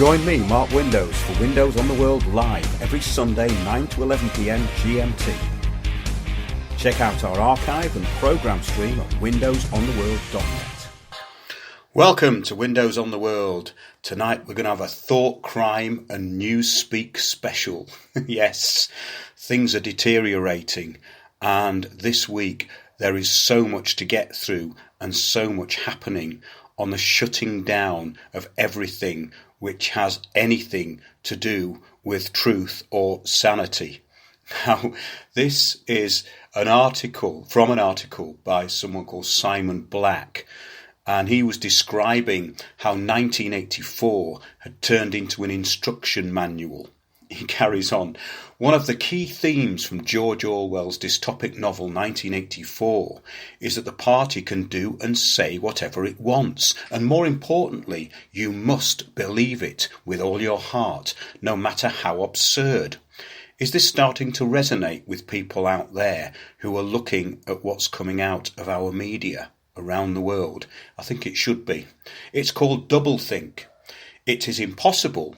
Join me, Mark Windows, for Windows on the World live every Sunday 9 to 11 p.m. GMT. Check out our archive and programme stream at windowsontheworld.net. Welcome to Windows on the World. Tonight we're going to have a thought, crime and Newspeak special. Yes, things are deteriorating, and this week there is so much to get through and so much happening on the shutting down of everything which has anything to do with truth or sanity. Now, this is an article by someone called Simon Black, and he was describing how 1984 had turned into an instruction manual. He carries on. One of the key themes from George Orwell's dystopic novel 1984 is that the party can do and say whatever it wants, and more importantly, you must believe it with all your heart, no matter how absurd. Is this starting to resonate with people out there who are looking at what's coming out of our media around the world? I think it should be. It's called doublethink. It is impossible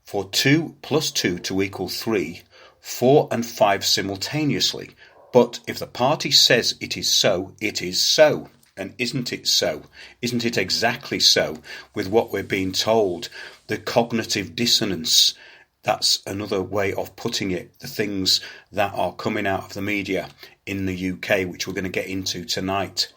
for 2 + 2 to equal 3, 4 and 5 simultaneously. But if the party says it is so, it is so. And isn't it so? Isn't it exactly so with what we're being told? The cognitive dissonance, that's another way of putting it. The things that are coming out of the media in the UK, which we're going to get into tonight.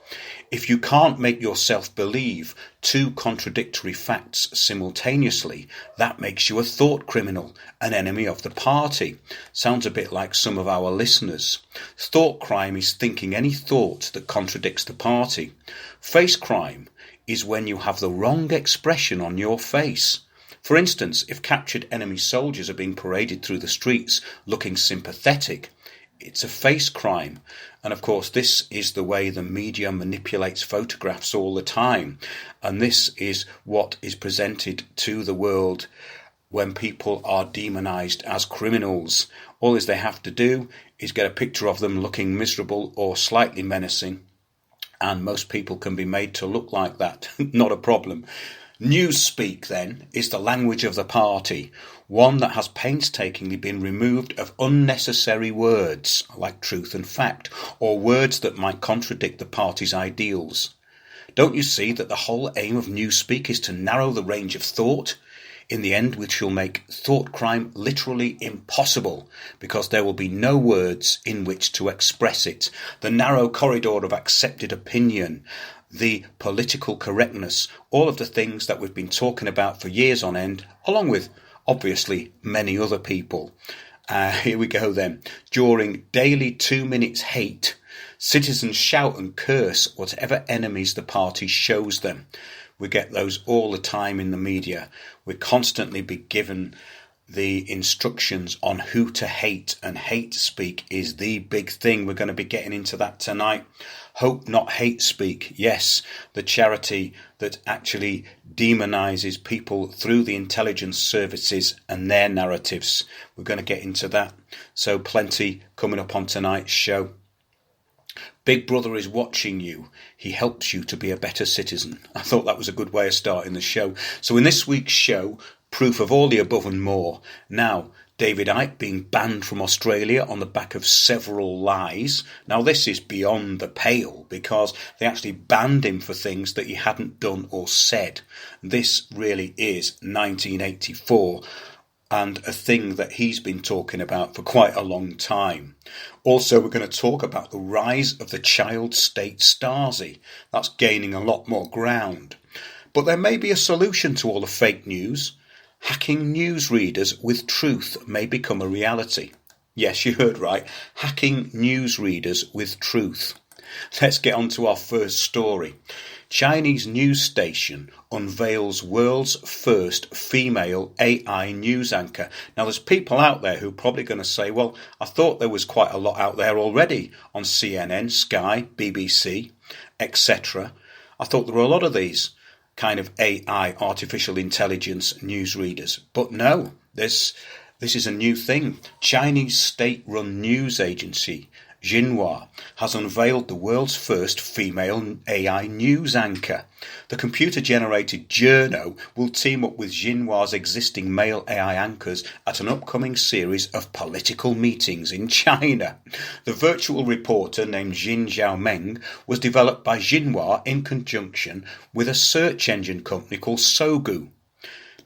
If you can't make yourself believe 2 contradictory facts simultaneously, that makes you a thought criminal, an enemy of the party. Sounds a bit like some of our listeners. Thought crime is thinking any thought that contradicts the party. Face crime is when you have the wrong expression on your face. For instance, if captured enemy soldiers are being paraded through the streets looking sympathetic, it's a face crime. And of course, this is the way the media manipulates photographs all the time. And this is what is presented to the world when people are demonized as criminals. All they have to do is get a picture of them looking miserable or slightly menacing, and most people can be made to look like that. Not a problem. Newspeak, then, is the language of the party, one that has painstakingly been removed of unnecessary words, like truth and fact, or words that might contradict the party's ideals. Don't you see that the whole aim of Newspeak is to narrow the range of thought? In the end, which will make thought crime literally impossible, because there will be no words in which to express it. The narrow corridor of accepted opinion, the political correctness, all of the things that we've been talking about for years on end, along with, obviously, many other people. Here we go then. During daily 2 minutes hate, citizens shout and curse whatever enemies the party shows them. We get those all the time in the media. We constantly be given the instructions on who to hate, and hate speak is the big thing. We're going to be getting into that tonight. Hope Not Hate Speak, yes, the charity that actually demonizes people through the intelligence services and their narratives. We're going to get into that. So plenty coming up on tonight's show. Big Brother is watching you. He helps you to be a better citizen. I thought that was a good way of starting the show. So in this week's show, proof of all the above and more. Now, David Icke being banned from Australia on the back of several lies. Now, this is beyond the pale, because they actually banned him for things that he hadn't done or said. This really is 1984. And a thing that he's been talking about for quite a long time. Also, we're going to talk about the rise of the child state Stasi. That's gaining a lot more ground. But there may be a solution to all the fake news. Hacking newsreaders with truth may become a reality. Yes, you heard right. Hacking newsreaders with truth. Let's get on to our first story. Chinese news station unveils world's first female AI news anchor. Now, there's people out there who are probably going to say, well, I thought there was quite a lot out there already on CNN, Sky, BBC, etc. I thought there were a lot of these kind of AI, artificial intelligence newsreaders. But no, this is a new thing. Chinese state-run news agency Xinhua has unveiled the world's first female AI news anchor. The computer-generated journo will team up with Xinhua's existing male AI anchors at an upcoming series of political meetings in China. The virtual reporter named Xin Xiaomeng was developed by Xinhua in conjunction with a search engine company called Sogu.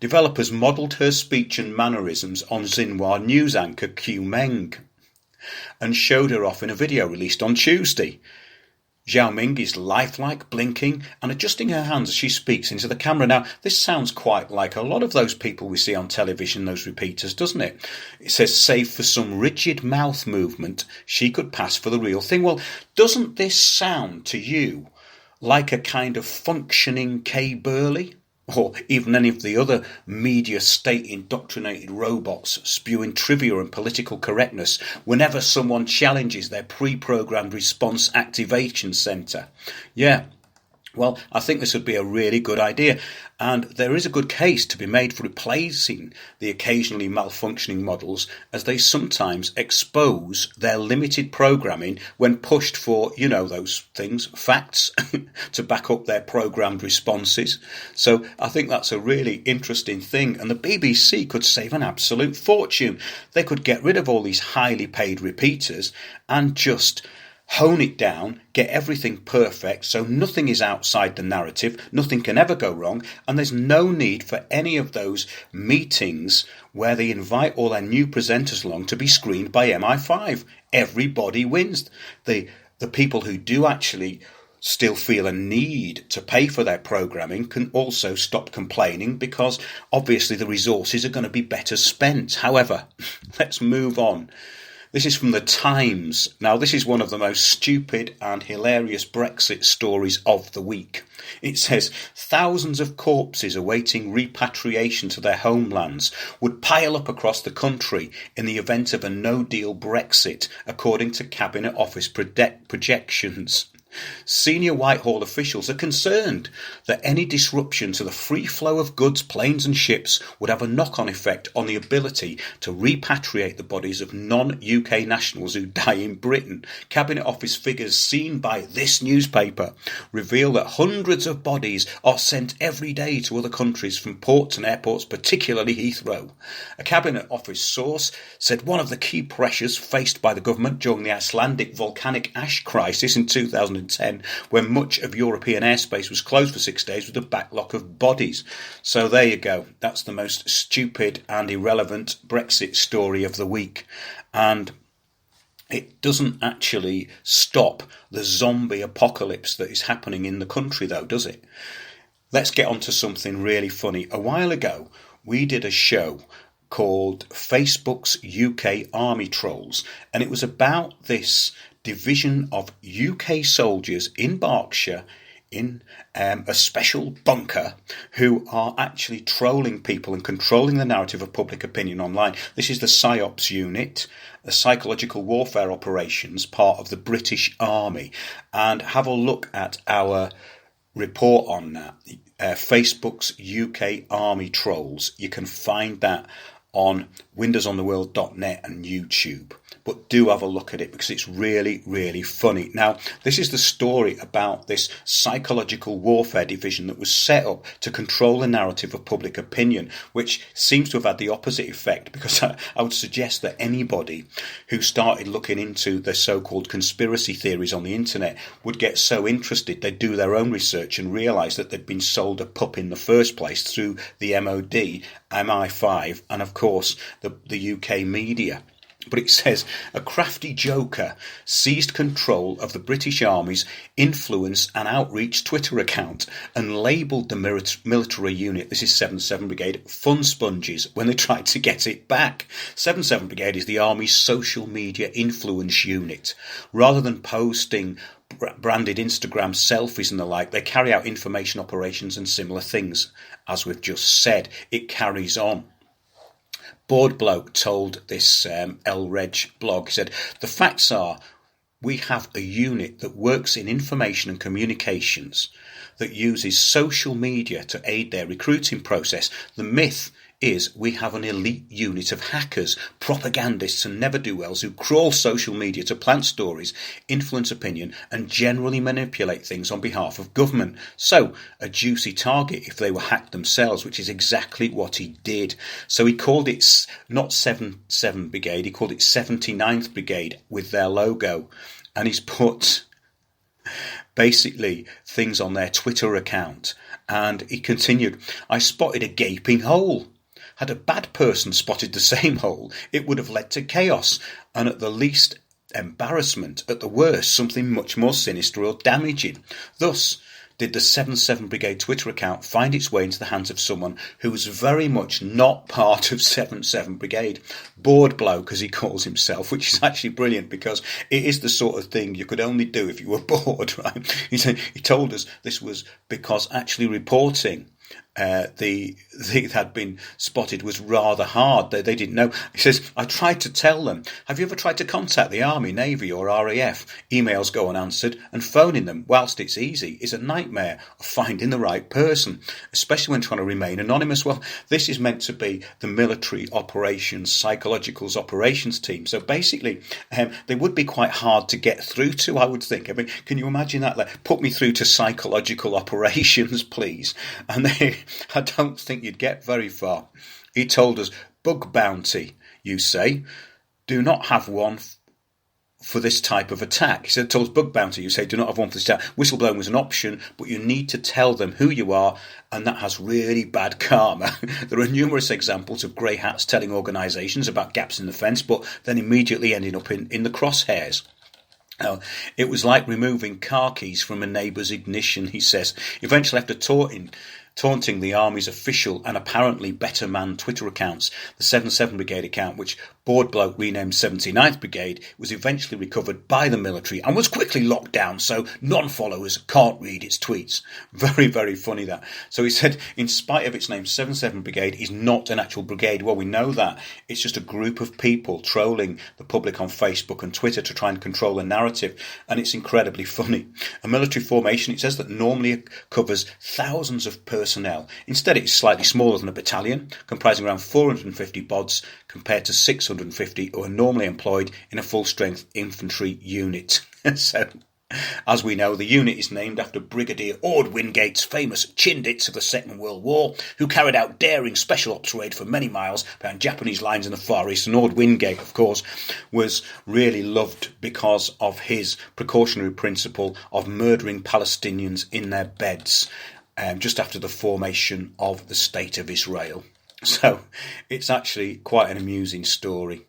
Developers modelled her speech and mannerisms on Xinhua news anchor Q Meng and showed her off in a video released on Tuesday. Xiaoming is lifelike, blinking and adjusting her hands as she speaks into the camera. Now, this sounds quite like a lot of those people we see on television, those repeaters, doesn't it? It says, save for some rigid mouth movement, she could pass for the real thing. Well, doesn't this sound to you like a kind of functioning Kay Burley? Or even any of the other media state-indoctrinated robots spewing trivia and political correctness whenever someone challenges their pre-programmed response activation centre. Yeah, well, I think this would be a really good idea, and there is a good case to be made for replacing the occasionally malfunctioning models, as they sometimes expose their limited programming when pushed for, you know, those things, facts, to back up their programmed responses. So I think that's a really interesting thing, and the BBC could save an absolute fortune. They could get rid of all these highly paid repeaters and just hone it down, get everything perfect so nothing is outside the narrative, nothing can ever go wrong, and there's no need for any of those meetings where they invite all their new presenters along to be screened by MI5. Everybody wins. The people who do actually still feel a need to pay for their programming can also stop complaining, because obviously the resources are going to be better spent. However, let's move on. This is from The Times. Now, this is one of the most stupid and hilarious Brexit stories of the week. It says, thousands of corpses awaiting repatriation to their homelands would pile up across the country in the event of a no-deal Brexit, according to Cabinet Office projections. Senior Whitehall officials are concerned that any disruption to the free flow of goods, planes and ships would have a knock-on effect on the ability to repatriate the bodies of non-UK nationals who die in Britain. Cabinet Office figures seen by this newspaper reveal that hundreds of bodies are sent every day to other countries from ports and airports, particularly Heathrow. A Cabinet Office source said one of the key pressures faced by the government during the Icelandic volcanic ash crisis in 2010, when much of European airspace was closed for 6 days with a backlog of bodies. So there you go. That's the most stupid and irrelevant Brexit story of the week. And it doesn't actually stop the zombie apocalypse that is happening in the country, though, does it? Let's get on to something really funny. A while ago, we did a show called Facebook's UK Army Trolls, and it was about this division of UK soldiers in Berkshire in a special bunker who are actually trolling people and controlling the narrative of public opinion online. This is the PSYOPs unit, the Psychological Warfare Operations, part of the British Army. And have a look at our report on that, Facebook's UK Army Trolls. You can find that on windowsontheworld.net and YouTube. But do have a look at it, because it's really, really funny. Now, this is the story about this psychological warfare division that was set up to control the narrative of public opinion, which seems to have had the opposite effect, because I would suggest that anybody who started looking into the so-called conspiracy theories on the internet would get so interested they'd do their own research and realise that they'd been sold a pup in the first place through the MOD, MI5, and of course the UK media. But it says, a crafty joker seized control of the British Army's influence and outreach Twitter account and labelled the military unit, this is 77 Brigade, fun sponges when they tried to get it back. 77 Brigade is the Army's social media influence unit. Rather than posting branded Instagram selfies and the like, they carry out information operations and similar things. As we've just said, it carries on. Board Bloke told this Reg blog, he said, the facts are we have a unit that works in information and communications that uses social media to aid their recruiting process. The myth is we have an elite unit of hackers, propagandists and ne'er-do-wells who crawl social media to plant stories, influence opinion and generally manipulate things on behalf of government. So, a juicy target if they were hacked themselves, which is exactly what he did. So he called it not 7 Brigade, he called it 79th Brigade with their logo. And he's put basically things on their Twitter account. And he continued, I spotted a gaping hole. Had a bad person spotted the same hole, it would have led to chaos, and at the least embarrassment, at the worst something much more sinister or damaging. Thus did the 77 Brigade Twitter account find its way into the hands of someone who was very much not part of 77 Brigade. Bored bloke, as he calls himself, which is actually brilliant because it is the sort of thing you could only do if you were bored, right? He told us this was because actually reporting the had been spotted was rather hard. They didn't know. He says, I tried to tell them. Have you ever tried to contact the Army, Navy or RAF? Emails go unanswered and phoning them, whilst it's easy, is a nightmare of finding the right person, especially when trying to remain anonymous. Well, this is meant to be the military operations, psychologicals operations team. So basically, they would be quite hard to get through to, I would think. I mean, can you imagine that? Like, put me through to psychological operations, please. And I don't think you'd get very far. He told us, bug bounty, you say, do not have one for this type of attack. He said, told us bug bounty, you say, do not have one for this attack. Whistleblowing was an option, but you need to tell them who you are, and that has really bad karma. There are numerous examples of grey hats telling organisations about gaps in the fence, but then immediately ending up in the crosshairs. It was like removing car keys from a neighbour's ignition, he says. Eventually, after taunting the Army's official and apparently better manned Twitter accounts, the 77 Brigade account, which Bored Bloke renamed 79th Brigade, was eventually recovered by the military and was quickly locked down so non-followers can't read its tweets. Very, very funny that. So he said, in spite of its name, 77 Brigade is not an actual brigade. Well, we know that. It's just a group of people trolling the public on Facebook and Twitter to try and control the narrative, and it's incredibly funny. A military formation, it says, that normally covers thousands of personnel. Instead, it's slightly smaller than a battalion, comprising around 450 bods compared to 650 who are normally employed in a full-strength infantry unit. So, as we know, the unit is named after Brigadier Ord Wingate's famous Chindits of the Second World War, who carried out daring special ops raid for many miles behind Japanese lines in the Far East. And Ord Wingate, of course, was really loved because of his precautionary principle of murdering Palestinians in their beds just after the formation of the State of Israel. So it's actually quite an amusing story.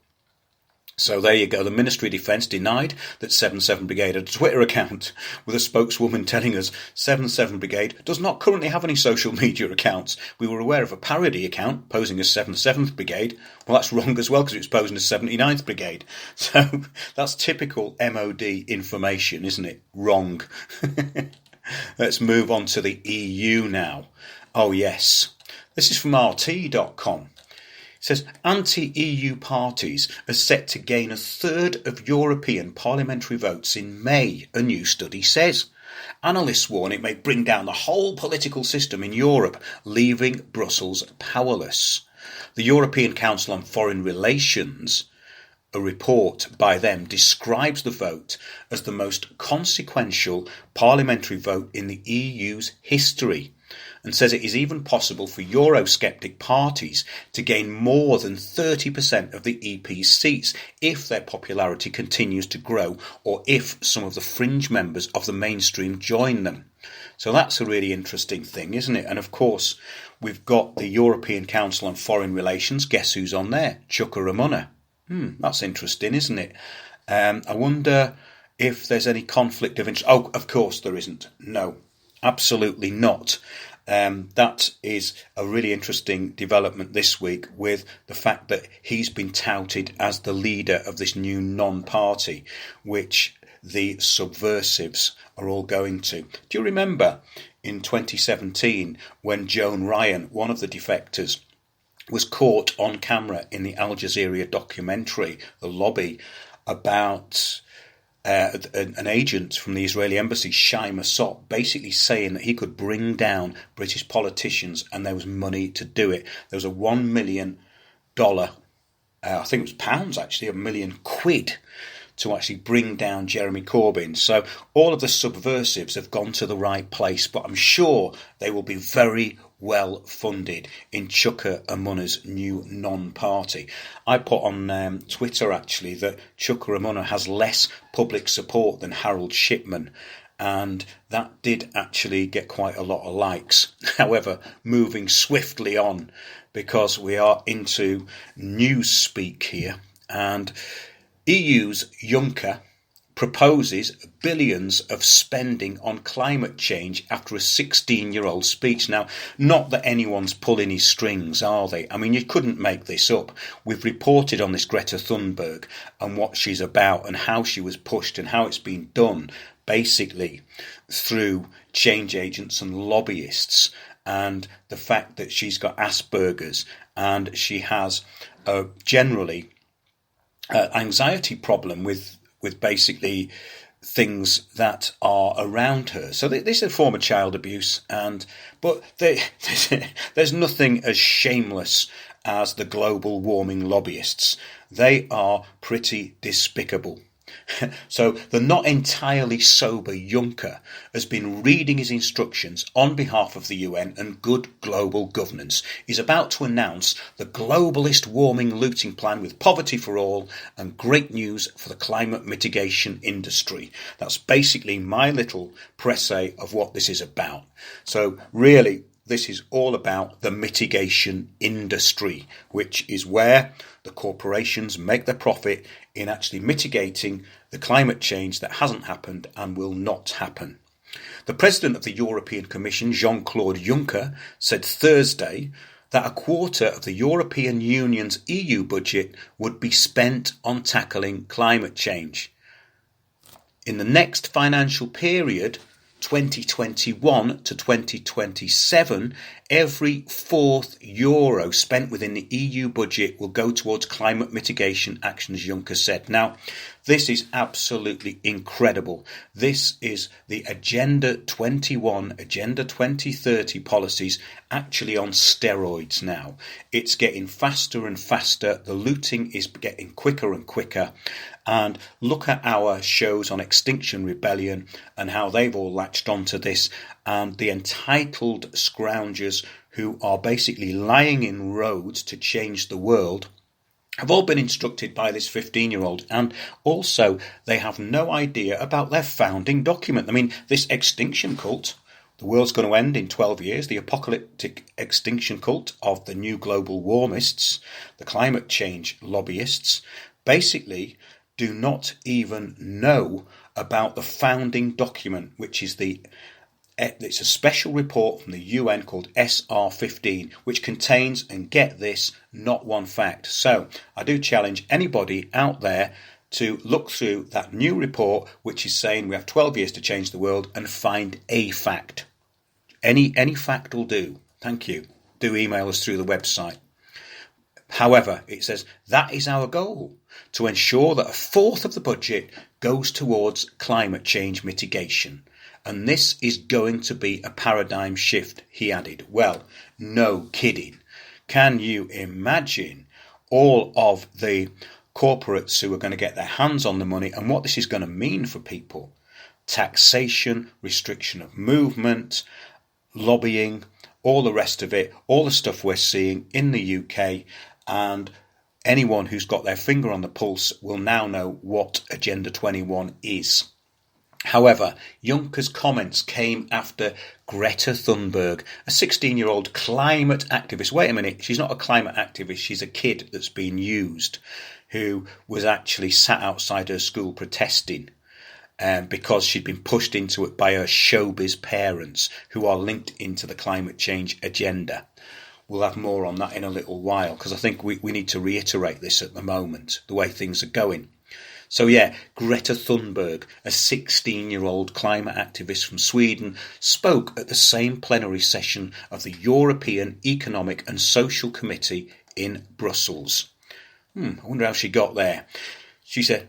So there you go. The Ministry of Defence denied that 77 Brigade had a Twitter account, with a spokeswoman telling us 77 Brigade does not currently have any social media accounts. We were aware of a parody account posing as 77th Brigade. Well, that's wrong as well because it was posing as 79th Brigade. So that's typical MOD information, isn't it? Wrong. Let's move on to the EU now. Oh, yes. This is from RT.com. It says, anti-EU parties are set to gain a third of European parliamentary votes in May, a new study says. Analysts warn it may bring down the whole political system in Europe, leaving Brussels powerless. The European Council on Foreign Relations, a report by them, describes the vote as the most consequential parliamentary vote in the EU's history, and says it is even possible for Eurosceptic parties to gain more than 30% of the EP's seats if their popularity continues to grow, or if some of the fringe members of the mainstream join them. So that's a really interesting thing, isn't it? And of course, we've got the European Council on Foreign Relations. Guess who's on there? Chuka Ramona. That's interesting, isn't it? I wonder if there's any conflict of interest. Oh, of course there isn't. No, absolutely not. That is a really interesting development this week, with the fact that he's been touted as the leader of this new non-party, which the subversives are all going to. Do you remember in 2017 when Joan Ryan, one of the defectors, was caught on camera in the Al Jazeera documentary, The Lobby, about an agent from the Israeli embassy, Shai Masot, basically saying that he could bring down British politicians and there was money to do it. There was a $1 million, I think it was pounds actually, £1 million to actually bring down Jeremy Corbyn. So all of the subversives have gone to the right place, but I'm sure they will be very well funded in Chuka Umunna's new non-party. I put on Twitter actually that Chuka Umunna has less public support than Harold Shipman, and that did actually get quite a lot of likes. However, moving swiftly on, because we are into Newspeak here, and EU's Juncker proposes billions of spending on climate change after a 16-year-old speech. Now, not that anyone's pulling his strings, are they? I mean, you couldn't make this up. We've reported on this Greta Thunberg and what she's about and how she was pushed and how it's been done, basically, through change agents and lobbyists, and the fact that she's got Asperger's and she has generally anxiety problem with basically things that are around her. So this is a form of child abuse, but there's nothing as shameless as the global warming lobbyists. They are pretty despicable. So the not entirely sober Juncker has been reading his instructions on behalf of the UN and good global governance. He's about to announce the globalist warming looting plan with poverty for all and great news for the climate mitigation industry. That's basically my little précis of what this is about. So really, this is all about the mitigation industry, which is where the corporations make their profit in actually mitigating the climate change that hasn't happened and will not happen. The President of the European Commission, Jean-Claude Juncker, said Thursday that a quarter of the European Union's EU budget would be spent on tackling climate change. In the next financial period, 2021 to 2027, every fourth euro spent within the EU budget will go towards climate mitigation actions, Juncker said. Now, this is absolutely incredible. This is the Agenda 21, Agenda 2030 policies actually on steroids now. It's getting faster and faster. The looting is getting quicker and quicker. And look at our shows on Extinction Rebellion and how they've all latched onto this, and the entitled scroungers who are basically lying in roads to change the world have all been instructed by this 15-year-old, and also they have no idea about their founding document. I mean, this extinction cult, the world's going to end in 12 years, the apocalyptic extinction cult of the new global warmists, the climate change lobbyists, basically do not even know about the founding document, which is it's a special report from the UN called SR15, which contains, and get this, not one fact. So I do challenge anybody out there to look through that new report, which is saying we have 12 years to change the world, and find a fact. Any fact will do. Thank you. Do email us through the website. However, it says that is our goal, to ensure that a fourth of the budget goes towards climate change mitigation. And this is going to be a paradigm shift, he added. Well, no kidding. Can you imagine all of the corporates who are going to get their hands on the money and what this is going to mean for people? Taxation, restriction of movement, lobbying, all the rest of it, all the stuff we're seeing in the UK, and anyone who's got their finger on the pulse will now know what Agenda 21 is. However, Juncker's comments came after Greta Thunberg, a 16-year-old climate activist. Wait a minute, she's not a climate activist, she's a kid that's been used, who was actually sat outside her school protesting because she'd been pushed into it by her showbiz parents, who are linked into the climate change agenda. We'll have more on that in a little while, because I think we need to reiterate this at the moment, the way things are going. So yeah, Greta Thunberg, a 16-year-old climate activist from Sweden, spoke at the same plenary session of the European Economic and Social Committee in Brussels. I wonder how she got there. She said,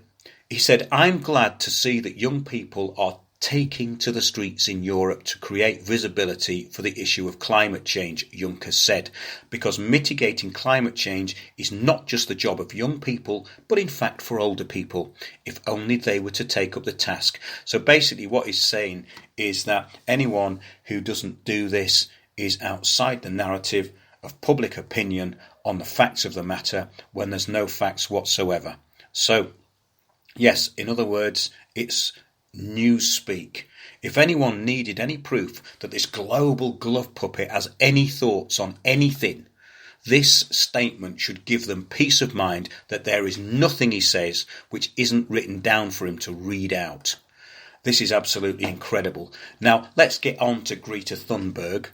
He said, "I'm glad to see that young people are taking to the streets in Europe to create visibility for the issue of climate change," Juncker said, "because mitigating climate change is not just the job of young people, but in fact for older people, if only they were to take up the task." So basically what he's saying is that anyone who doesn't do this is outside the narrative of public opinion on the facts of the matter when there's no facts whatsoever. So, yes, in other words, it's Newspeak. If anyone needed any proof that this global glove puppet has any thoughts on anything, this statement should give them peace of mind that there is nothing he says which isn't written down for him to read out. This is absolutely incredible. Now, let's get on to Greta Thunberg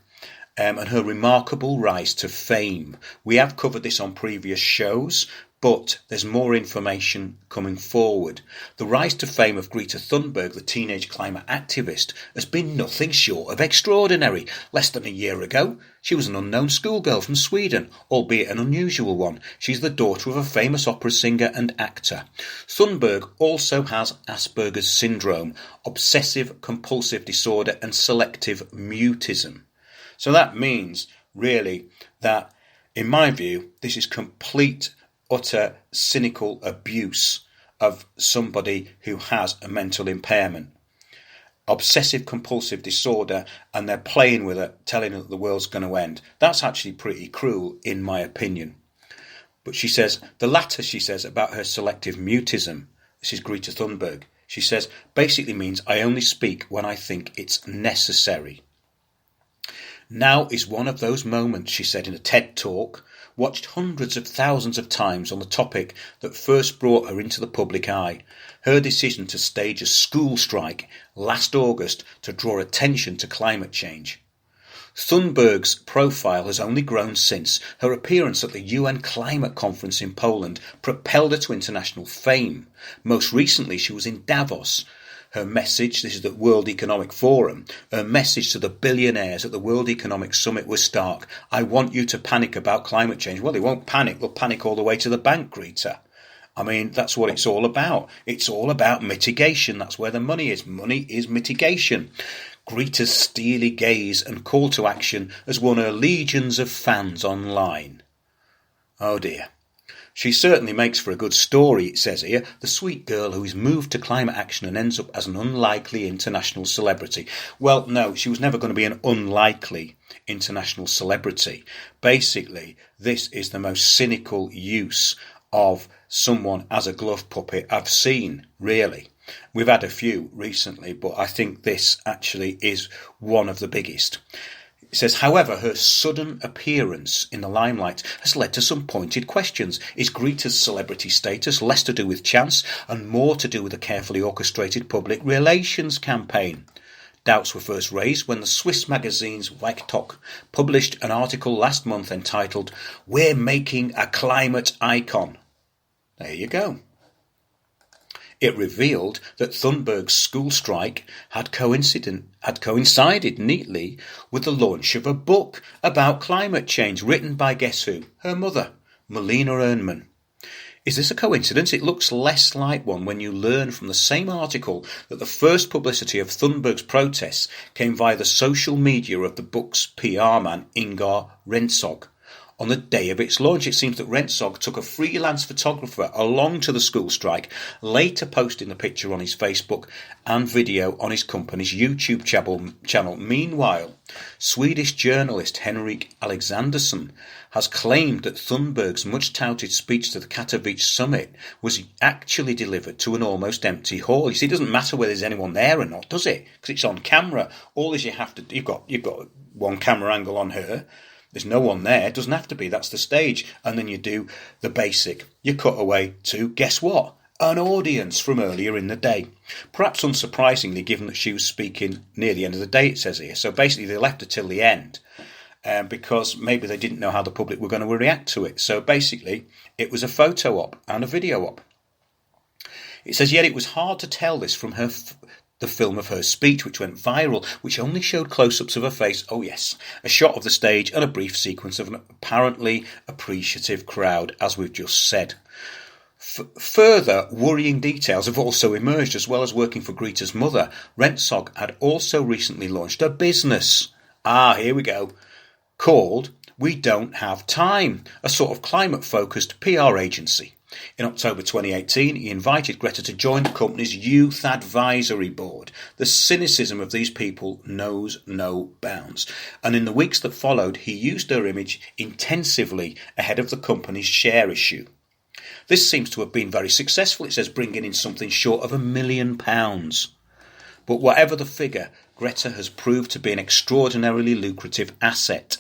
and her remarkable rise to fame. We have covered this on previous shows, but there's more information coming forward. The rise to fame of Greta Thunberg, the teenage climate activist, has been nothing short of extraordinary. Less than a year ago, she was an unknown schoolgirl from Sweden, albeit an unusual one. She's the daughter of a famous opera singer and actor. Thunberg also has Asperger's syndrome, obsessive-compulsive disorder and selective mutism. So that means, really, that, in my view, this is complete utter cynical abuse of somebody who has a mental impairment. Obsessive compulsive disorder, and they're playing with it, telling her that the world's going to end. That's actually pretty cruel, in my opinion. But she says, the latter, she says, about her selective mutism, this is Greta Thunberg, she says, basically means I only speak when I think it's necessary. Now is one of those moments, she said in a TED Talk, watched hundreds of thousands of times on the topic that first brought her into the public eye, her decision to stage a school strike last August to draw attention to climate change. Thunberg's profile has only grown since. Her appearance at the UN Climate Conference in Poland propelled her to international fame. Most recently, she was in Davos. Her message, this is the World Economic Forum, her message to the billionaires at the World Economic Summit was stark. I want you to panic about climate change. Well, they won't panic. They'll panic all the way to the bank, Greta. I mean, that's what it's all about. It's all about mitigation. That's where the money is. Money is mitigation. Greta's steely gaze and call to action has won her legions of fans online. Oh dear. She certainly makes for a good story, it says here, the sweet girl who is moved to climate action and ends up as an unlikely international celebrity. Well, no, she was never going to be an unlikely international celebrity. Basically, this is the most cynical use of someone as a glove puppet I've seen, really. We've had a few recently, but I think this actually is one of the biggest. It says, however, her sudden appearance in the limelight has led to some pointed questions. Is Greta's celebrity status less to do with chance and more to do with a carefully orchestrated public relations campaign? Doubts were first raised when the Swiss magazine's Icke published an article last month entitled, "We're Making a Climate Icon." There you go. It revealed that Thunberg's school strike had coincided neatly with the launch of a book about climate change written by, guess who? Her mother, Melina Ehrnman. Is this a coincidence? It looks less like one when you learn from the same article that the first publicity of Thunberg's protests came via the social media of the book's PR man, Ingar Rentzog. On the day of its launch, it seems that Rentzog took a freelance photographer along to the school strike, later posting the picture on his Facebook and video on his company's YouTube channel. Meanwhile, Swedish journalist Henrik Alexandersson has claimed that Thunberg's much-touted speech to the Katowice summit was actually delivered to an almost empty hall. You see, it doesn't matter whether there's anyone there or not, does it? Because it's on camera. All is you have to do, you've got one camera angle on her. There's no one there. It doesn't have to be. That's the stage. And then you do the basic. You cut away to, guess what? An audience from earlier in the day. Perhaps unsurprisingly, given that she was speaking near the end of the day, it says here. So basically they left her till the end because maybe they didn't know how the public were going to react to it. So basically it was a photo op and a video op. It says, yet it was hard to tell this from the film of her speech, which went viral, which only showed close-ups of her face, oh yes, a shot of the stage and a brief sequence of an apparently appreciative crowd, as we've just said. Further worrying details have also emerged. As well as working for Greta's mother, Rensog had also recently launched a business. Here we go. Called We Don't Have Time, a sort of climate-focused PR agency. In October 2018, he invited Greta to join the company's Youth Advisory Board. The cynicism of these people knows no bounds. And in the weeks that followed, he used her image intensively ahead of the company's share issue. This seems to have been very successful, it says, bringing in something short of £1 million. But whatever the figure, Greta has proved to be an extraordinarily lucrative asset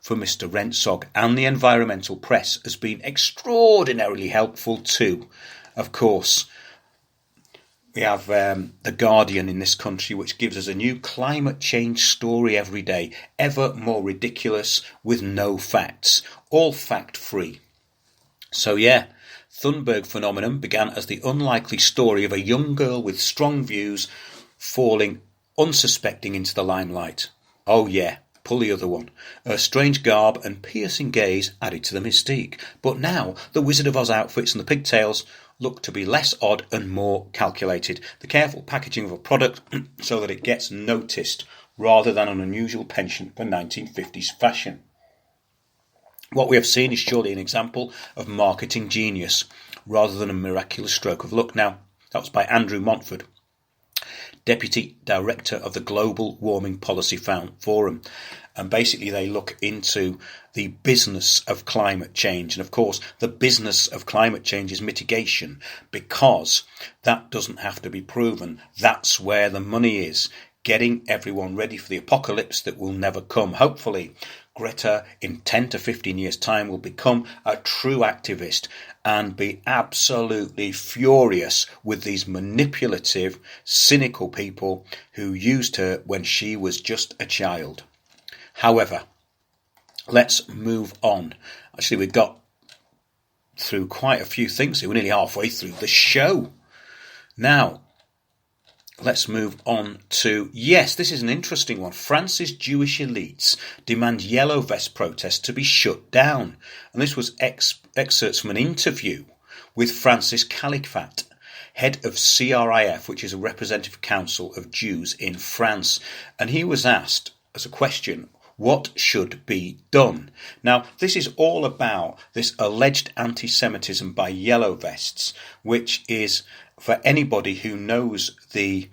for Mr. Rensog, and the environmental press has been extraordinarily helpful too. Of course, we have The Guardian in this country, which gives us a new climate change story every day, ever more ridiculous with no facts, all fact-free. So yeah, Thunberg phenomenon began as the unlikely story of a young girl with strong views falling unsuspecting into the limelight. Oh yeah, pull the other one. Her strange garb and piercing gaze added to the mystique. But now the Wizard of Oz outfits and the pigtails look to be less odd and more calculated. The careful packaging of a product so that it gets noticed rather than an unusual penchant for 1950s fashion. What we have seen is surely an example of marketing genius rather than a miraculous stroke of luck. Now, that was by Andrew Montford, Deputy Director of the Global Warming Policy Forum. And basically they look into the business of climate change. And of course, the business of climate change is mitigation, because that doesn't have to be proven. That's where the money is, getting everyone ready for the apocalypse that will never come. Hopefully, Greta in 10 to 15 years' time will become a true activist and be absolutely furious with these manipulative, cynical people who used her when she was just a child. However, let's move on. Actually, we've got through quite a few things here. We're nearly halfway through the show. Now, let's move on to, yes, this is an interesting one. France's Jewish elites demand yellow vest protests to be shut down. And this was excerpts from an interview with Francis Califat, head of CRIF, which is a representative council of Jews in France. And he was asked as a question, what should be done? Now, this is all about this alleged anti-Semitism by yellow vests, which is, for anybody who knows the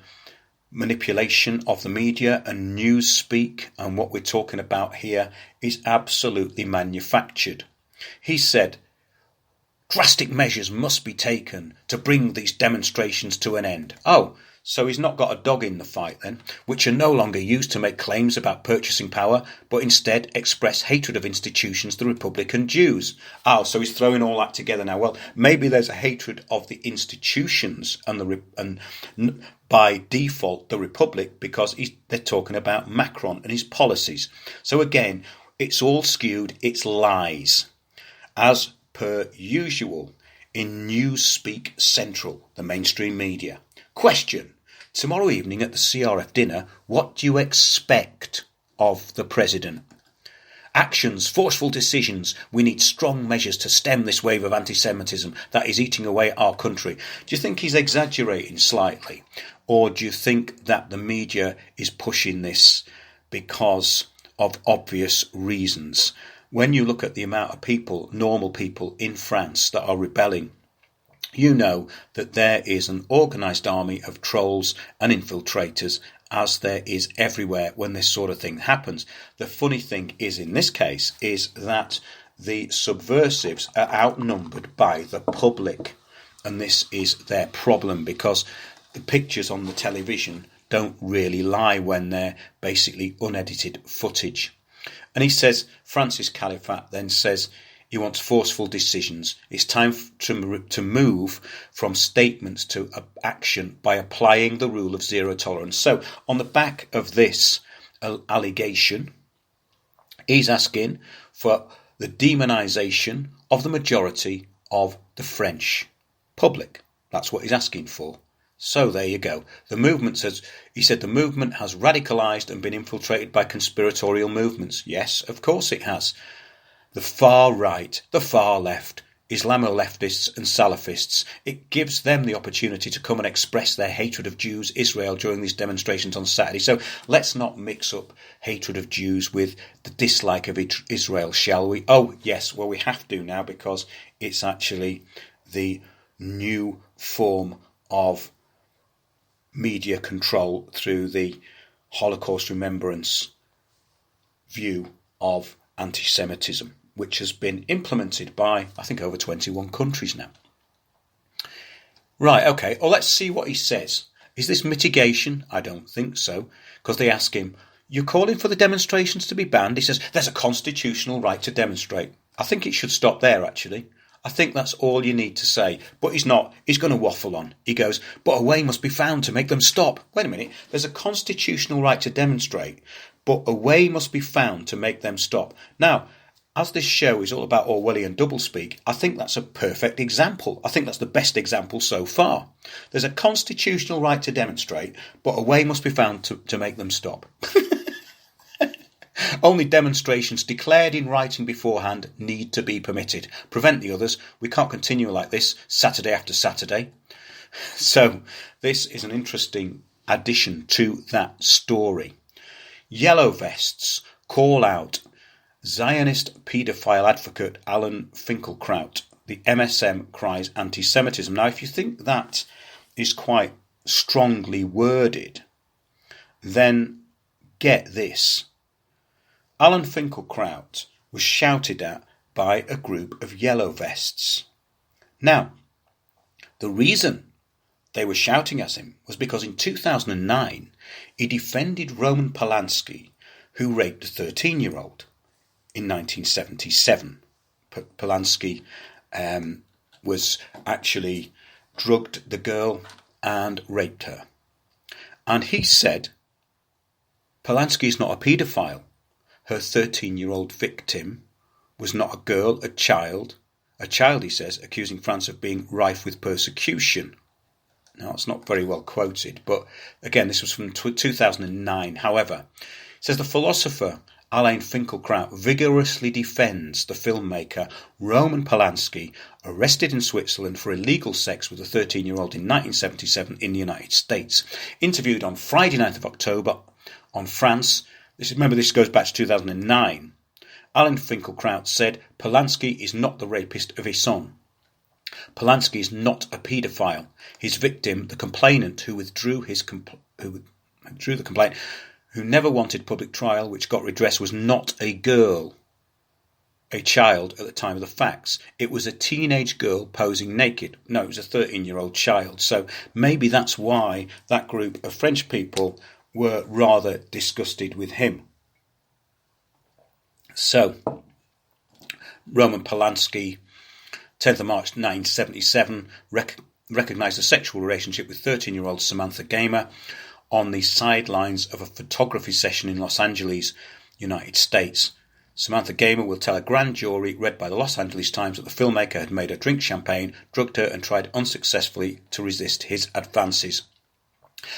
manipulation of the media and Newspeak and what we're talking about here, is absolutely manufactured. He said, drastic measures must be taken to bring these demonstrations to an end. Oh, so he's not got a dog in the fight then, which are no longer used to make claims about purchasing power, but instead express hatred of institutions, the Republic and Jews. Oh, so he's throwing all that together now. Well, maybe there's a hatred of the institutions and by default the Republic, because they're talking about Macron and his policies. So again, it's all skewed, it's lies. As per usual in Newspeak Central, the mainstream media. Question: tomorrow evening at the CRF dinner, what do you expect of the President? Actions, forceful decisions. We need strong measures to stem this wave of anti-Semitism that is eating away our country. Do you think he's exaggerating slightly? Or do you think that the media is pushing this because of obvious reasons? When you look at the amount of people, normal people in France that are rebelling, you know that there is an organised army of trolls and infiltrators, as there is everywhere when this sort of thing happens. The funny thing is, in this case, is that the subversives are outnumbered by the public. And this is their problem, because the pictures on the television don't really lie when they're basically unedited footage. And he says, Francis Califat then says, he wants forceful decisions. It's time to move from statements to action by applying the rule of zero tolerance. So on the back of this allegation, he's asking for the demonisation of the majority of the French public. That's what he's asking for. So there you go. The movement says, he said the movement has radicalised and been infiltrated by conspiratorial movements. Yes, of course it has. The far right, the far left, Islamo-leftists and Salafists. It gives them the opportunity to come and express their hatred of Jews, Israel, during these demonstrations on Saturday. So let's not mix up hatred of Jews with the dislike of Israel, shall we? Oh, yes, well, we have to now, because it's actually the new form of media control through the Holocaust remembrance view of anti-Semitism, which has been implemented by, I think, over 21 countries now. Right, okay, well, let's see what he says. Is this mitigation? I don't think so, because they ask him, you're calling for the demonstrations to be banned? He says, there's a constitutional right to demonstrate. I think it should stop there, actually. I think that's all you need to say. But he's not. He's going to waffle on. He goes, but a way must be found to make them stop. Wait a minute. There's a constitutional right to demonstrate, but a way must be found to make them stop. Now, as this show is all about Orwellian doublespeak, I think that's a perfect example. I think that's the best example so far. There's a constitutional right to demonstrate, but a way must be found to make them stop. Only demonstrations declared in writing beforehand need to be permitted. Prevent the others. We can't continue like this Saturday after Saturday. So this is an interesting addition to that story. Yellow vests call out Zionist paedophile advocate Alan Finkelkraut. The MSM cries anti-Semitism. Now, if you think that is quite strongly worded, then get this. Alan Finkelkraut was shouted at by a group of yellow vests. Now, the reason they were shouting at him was because in 2009 he defended Roman Polanski, who raped a 13-year-old in 1977. Polanski was actually drugged the girl and raped her. And he said, Polanski is not a paedophile. Her 13-year-old victim was not a girl, a child, he says, accusing France of being rife with persecution. Now, it's not very well quoted, but again, this was from 2009. However, it says the philosopher Alain Finkielkraut vigorously defends the filmmaker Roman Polanski, arrested in Switzerland for illegal sex with a 13-year-old in 1977 in the United States. Interviewed on Friday 9th of October on France. Remember, this goes back to 2009. Alan Finkielkraut said Polanski is not the rapist of his son. Polanski is not a paedophile. His victim, the complainant who withdrew the complaint, who never wanted public trial, which got redress, was not a girl, a child at the time of the facts. It was a teenage girl posing naked. No, it was a 13-year-old child. So maybe that's why that group of French people were rather disgusted with him. So, Roman Polanski, 10th of March 1977, recognised a sexual relationship with 13-year-old Samantha Gamer on the sidelines of a photography session in Los Angeles, United States. Samantha Gamer will tell a grand jury read by the Los Angeles Times that the filmmaker had made her drink champagne, drugged her and tried unsuccessfully to resist his advances.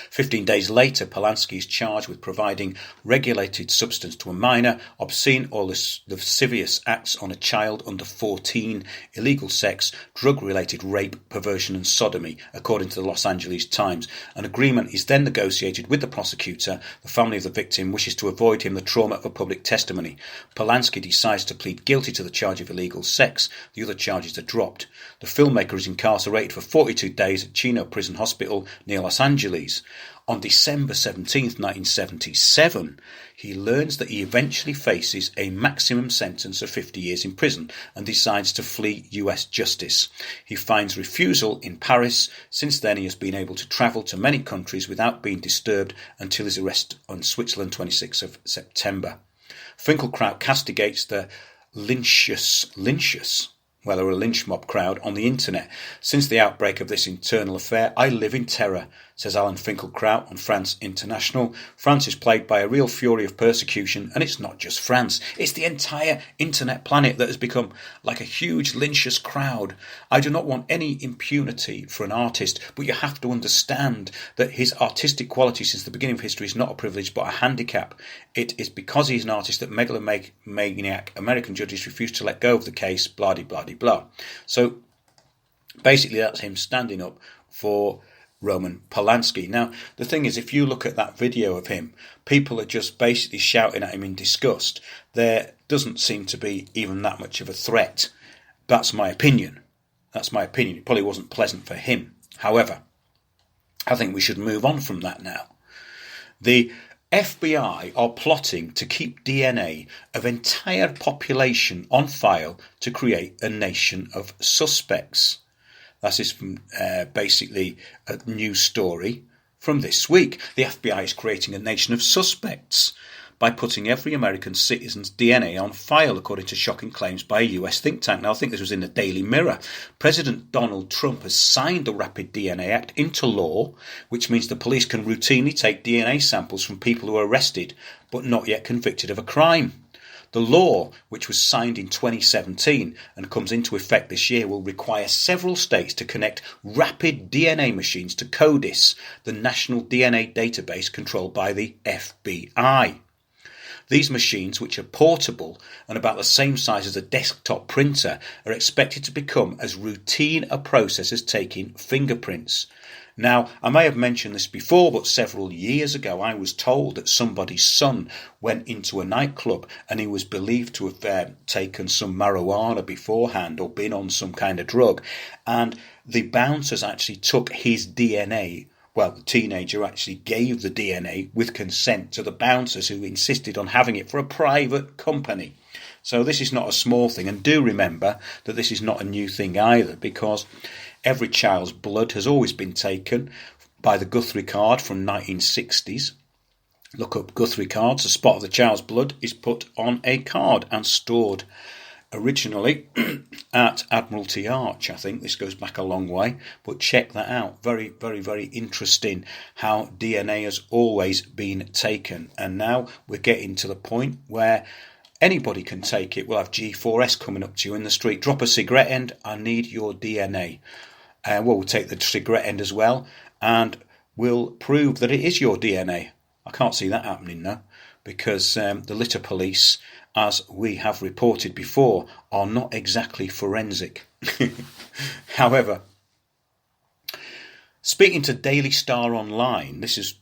15 days later, Polanski is charged with providing regulated substance to a minor, obscene or lascivious acts on a child under 14, illegal sex, drug-related rape, perversion and sodomy, according to the Los Angeles Times. An agreement is then negotiated with the prosecutor. The family of the victim wishes to avoid him the trauma of a public testimony. Polanski decides to plead guilty to the charge of illegal sex. The other charges are dropped. The filmmaker is incarcerated for 42 days at Chino Prison Hospital near Los Angeles. On December 17, 1977, he learns that he eventually faces a maximum sentence of 50 years in prison and decides to flee US justice. He finds refusal in Paris. Since then, he has been able to travel to many countries without being disturbed until his arrest on Switzerland 26th of September. Finkielkraut castigates the lynchus, or a lynch mob crowd on the internet. Since the outbreak of this internal affair, I live in terror, Says Alan Finkelkraut on France International. France is plagued by a real fury of persecution, and it's not just France. It's the entire internet planet that has become like a huge lynchous crowd. I do not want any impunity for an artist, but you have to understand that his artistic quality since the beginning of history is not a privilege but a handicap. It is because he's an artist that megalomaniac American judges refuse to let go of the case, blah, blah, blah, blah. So basically that's him standing up for Roman Polanski. Now, the thing is, if you look at that video of him, people are just basically shouting at him in disgust. There doesn't seem to be even that much of a threat. That's my opinion. That's my opinion. It probably wasn't pleasant for him. However, I think we should move on from that now. The FBI are plotting to keep DNA of entire population on file to create a nation of suspects. That is from basically a news story from this week. The FBI is creating a nation of suspects by putting every American citizen's DNA on file, according to shocking claims by a US think tank. Now, I think this was in the Daily Mirror. President Donald Trump has signed the Rapid DNA Act into law, which means the police can routinely take DNA samples from people who are arrested but not yet convicted of a crime. The law, which was signed in 2017 and comes into effect this year, will require several states to connect rapid DNA machines to CODIS, the national DNA database controlled by the FBI. These machines, which are portable and about the same size as a desktop printer, are expected to become as routine a process as taking fingerprints. Now, I may have mentioned this before, but several years ago I was told that somebody's son went into a nightclub and he was believed to have taken some marijuana beforehand or been on some kind of drug, and the bouncers actually took his DNA. Well, the teenager actually gave the DNA with consent to the bouncers who insisted on having it for a private company. So this is not a small thing, and do remember that this is not a new thing either, because every child's blood has always been taken by the Guthrie card from 1960s. Look up Guthrie cards. A spot of the child's blood is put on a card and stored originally at Admiralty Arch. I think this goes back a long way, but check that out. Very, very, very interesting how DNA has always been taken. And now we're getting to the point where anybody can take it. We'll have G4S coming up to you in the street. Drop a cigarette end. I need your DNA. We'll take the cigarette end as well, and we'll prove that it is your DNA. I can't see that happening now, because the litter police, as we have reported before, are not exactly forensic. However, speaking to Daily Star Online, this is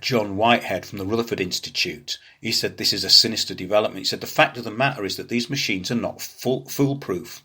John Whitehead from the Rutherford Institute. He said this is a sinister development. He said the fact of the matter is that these machines are not foolproof.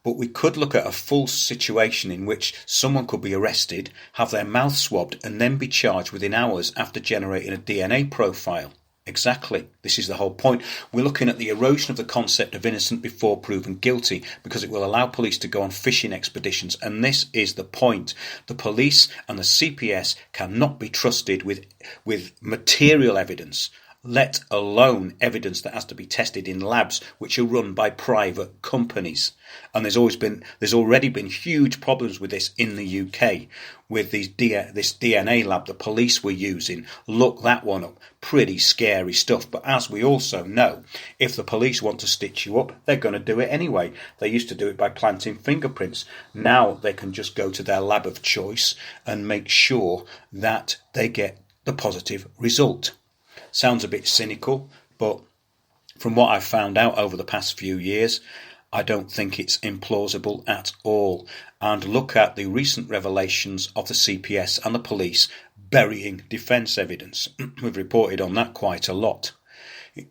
But we could look at a false situation in which someone could be arrested, have their mouth swabbed, and then be charged within hours after generating a DNA profile. Exactly. This is the whole point. We're looking at the erosion of the concept of innocent before proven guilty, because it will allow police to go on fishing expeditions. And this is the point. The police and the CPS cannot be trusted with material evidence, let alone evidence that has to be tested in labs which are run by private companies. And there's already been huge problems with this in the UK, with this DNA lab the police were using. Look that one up. Pretty scary stuff. But as we also know, if the police want to stitch you up, they're going to do it anyway. They used to do it by planting fingerprints. Now they can just go to their lab of choice and make sure that they get the positive result. Sounds a bit cynical, but from what I've found out over the past few years, I don't think it's implausible at all. And look at the recent revelations of the CPS and the police burying defence evidence. We've reported on that quite a lot.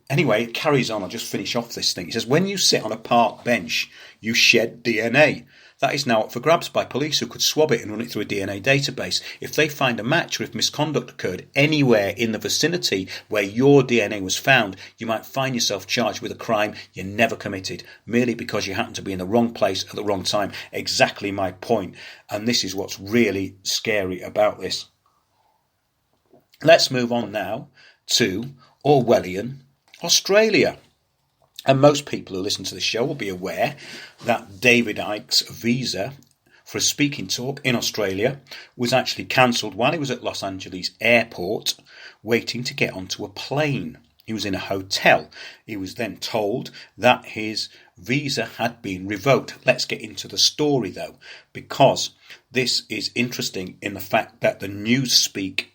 Anyway, it carries on. I'll just finish off this thing. It says, when you sit on a park bench, you shed DNA. That is now up for grabs by police, who could swab it and run it through a DNA database. If they find a match, or if misconduct occurred anywhere in the vicinity where your DNA was found, you might find yourself charged with a crime you never committed, merely because you happened to be in the wrong place at the wrong time. Exactly my point. And this is what's really scary about this. Let's move on now to Orwellian Australia. And most people who listen to the show will be aware that David Icke's visa for a speaking talk in Australia was actually cancelled while he was at Los Angeles airport waiting to get onto a plane. He was in a hotel. He was then told that his visa had been revoked. Let's get into the story though, because this is interesting in the fact that the Newspeak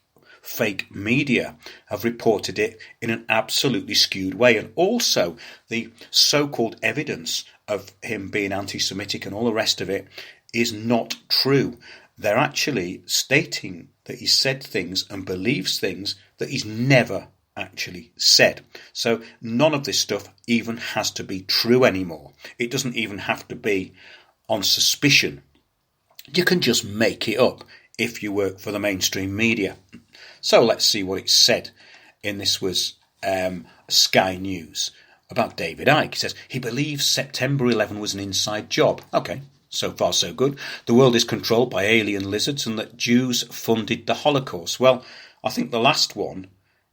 fake media have reported it in an absolutely skewed way, and also the so-called evidence of him being anti-Semitic and all the rest of it is not true. They're actually stating that he said things and believes things that he's never actually said. So none of this stuff even has to be true anymore. It doesn't even have to be on suspicion. You can just make it up if you work for the mainstream media. So let's see what it said. And this was Sky News about David Icke. He says, he believes September 11 was an inside job. Okay, so far so good. The world is controlled by alien lizards and that Jews funded the Holocaust. Well, I think the last one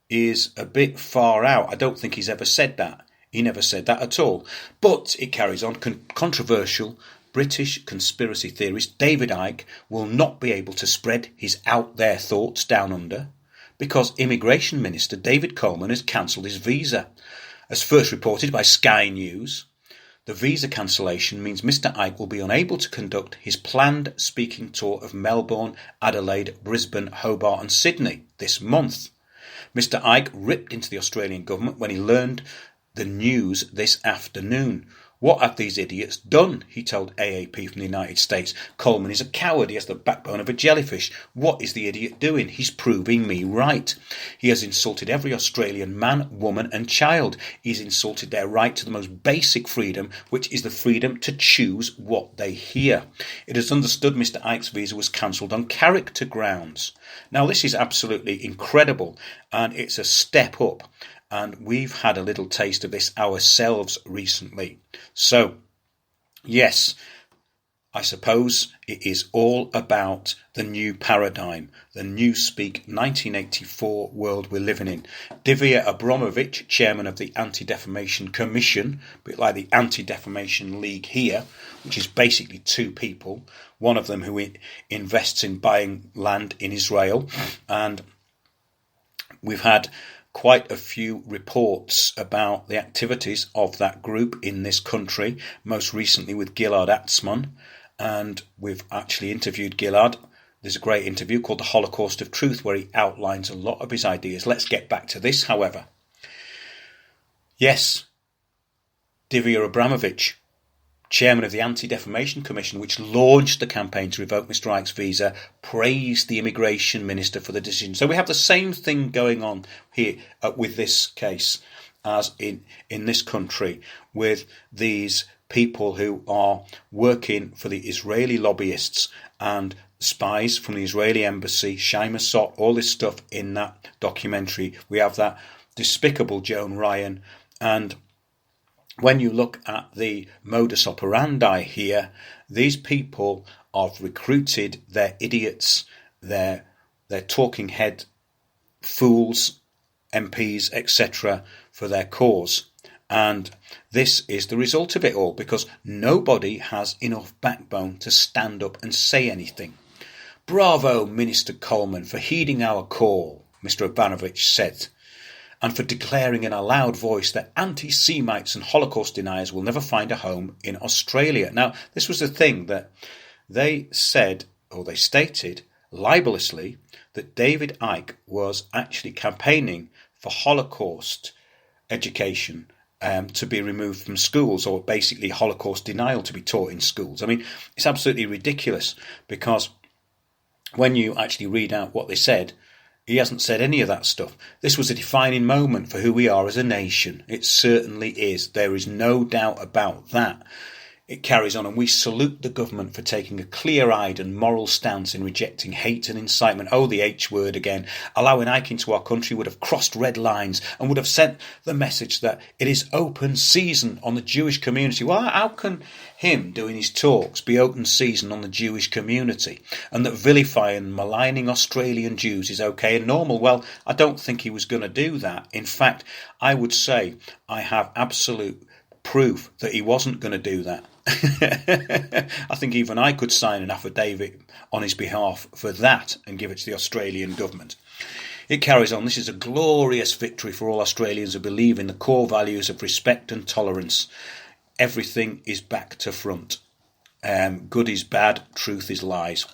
is a bit far out. I don't think he's ever said that. He never said that at all. But it carries on. Controversial British conspiracy theorist David Icke will not be able to spread his out there thoughts down under because Immigration Minister David Coleman has cancelled his visa. As first reported by Sky News, the visa cancellation means Mr Icke will be unable to conduct his planned speaking tour of Melbourne, Adelaide, Brisbane, Hobart and Sydney this month. Mr Icke ripped into the Australian government when he learned the news this afternoon. What have these idiots done? He told AAP from the United States. Coleman is a coward. He has the backbone of a jellyfish. What is the idiot doing? He's proving me right. He has insulted every Australian man, woman and child. He's insulted their right to the most basic freedom, which is the freedom to choose what they hear. It is understood Mr Icke's visa was cancelled on character grounds. Now this is absolutely incredible and it's a step up. And we've had a little taste of this ourselves recently. So, yes, I suppose it is all about the new paradigm, the Newspeak 1984 world we're living in. Divya Abramovich, chairman of the Anti-Defamation Commission, a bit like the Anti-Defamation League here, which is basically two people, one of them who invests in buying land in Israel, and we've had quite a few reports about the activities of that group in this country, most recently with Gilad Atzmon, and we've actually interviewed Gilad. There's a great interview called The Holocaust of Truth where he outlines a lot of his ideas. Let's get back to this, however. Yes, Divya Abramovich, chairman of the Anti-Defamation Commission, which launched the campaign to revoke Mr Icke's visa, praised the immigration minister for the decision. So we have the same thing going on here with this case as in this country with these people who are working for the Israeli lobbyists and spies from the Israeli embassy, Shai Masot, all this stuff in that documentary. We have that despicable Joan Ryan, and when you look at the modus operandi here, these people have recruited their idiots, their talking head fools, MPs, etc. for their cause. And this is the result of it all, because nobody has enough backbone to stand up and say anything. Bravo, Minister Coleman, for heeding our call, Mr Abramovich said, and for declaring in a loud voice that anti-Semites and Holocaust deniers will never find a home in Australia. Now, this was the thing that they said, or they stated, libelously, that David Icke was actually campaigning for Holocaust education to be removed from schools, or basically Holocaust denial to be taught in schools. I mean, it's absolutely ridiculous, because when you actually read out what they said, he hasn't said any of that stuff. This was a defining moment for who we are as a nation. It certainly is. There is no doubt about that. It carries on, and we salute the government for taking a clear-eyed and moral stance in rejecting hate and incitement. Oh, the H word again. Allowing Icke into our country would have crossed red lines and would have sent the message that it is open season on the Jewish community. Well, how can him doing his talks be open season on the Jewish community? And that vilifying and maligning Australian Jews is okay and normal? Well, I don't think he was going to do that. In fact, I would say I have absolute proof that he wasn't going to do that. I think even I could sign an affidavit on his behalf for that and give it to the Australian government. It carries on. This is a glorious victory for all Australians who believe in the core values of respect and tolerance. Everything is back to front. Good is bad, truth is lies.